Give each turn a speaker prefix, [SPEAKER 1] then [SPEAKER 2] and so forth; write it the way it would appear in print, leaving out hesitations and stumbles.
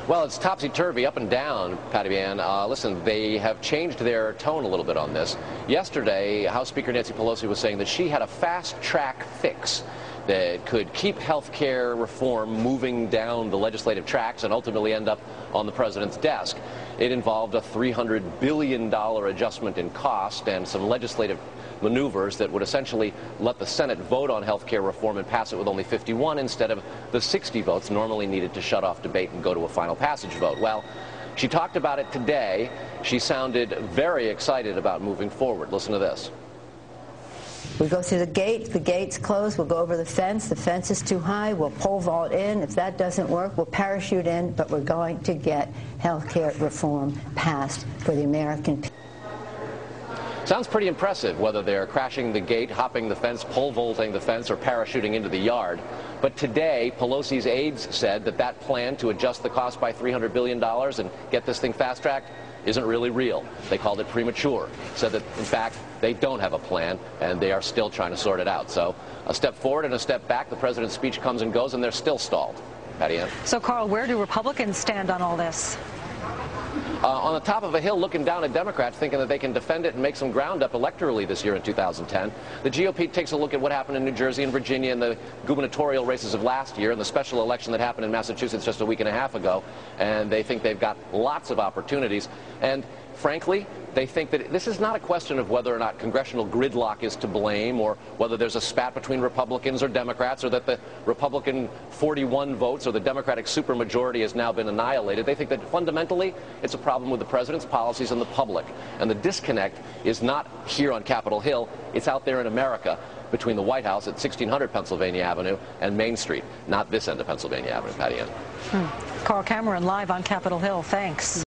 [SPEAKER 1] Well, it's topsy-turvy, up and down, Patty Ann. Listen, they have changed their tone a little bit on this. Yesterday, House Speaker Nancy Pelosi was saying that she had a fast-track fix that could keep health care reform moving down the legislative tracks and ultimately end up on the president's desk. It involved a $300 billion adjustment in cost and some legislative maneuvers that would essentially let the Senate vote on health care reform and pass it with only 51 instead of the 60 votes normally needed to shut off debate and go to a final passage vote. Well, she talked about it today. She sounded very excited about moving forward. Listen to this.
[SPEAKER 2] We go through the gate's closed, we'll go over the fence is too high, we'll pole vault in. If that doesn't work, we'll parachute in, but we're going to get health care reform passed for the American people.
[SPEAKER 1] Sounds pretty impressive, whether they're crashing the gate, hopping the fence, pole vaulting the fence, or parachuting into the yard. But today, Pelosi's aides said that that plan to adjust the cost by $300 billion and get this thing fast-tracked isn't really real. They called it premature, said that, in fact, they don't have a plan, and they are still trying to sort it out. So a step forward and a step back. The president's speech comes and goes, and they're still stalled. Patty Ann.
[SPEAKER 3] So, Carl, where do Republicans stand on all this?
[SPEAKER 1] On the top of a hill looking down at Democrats, thinking that they can defend it and make some ground up electorally this year in 2010. The GOP takes a look at what happened in New Jersey and Virginia in the gubernatorial races of last year and the special election that happened in Massachusetts just a week and a half ago, and they think they've got lots of opportunities. And frankly, they think that this is not a question of whether or not congressional gridlock is to blame or whether there's a spat between Republicans or Democrats or that the Republican 41 votes or the Democratic supermajority has now been annihilated. They think that fundamentally it's a problem with the president's policies and the public. And the disconnect is not here on Capitol Hill. It's out there in America between the White House at 1600 Pennsylvania Avenue and Main Street, not this end of Pennsylvania Avenue, Patty Ann.
[SPEAKER 3] Carl Cameron live on Capitol Hill. Thanks.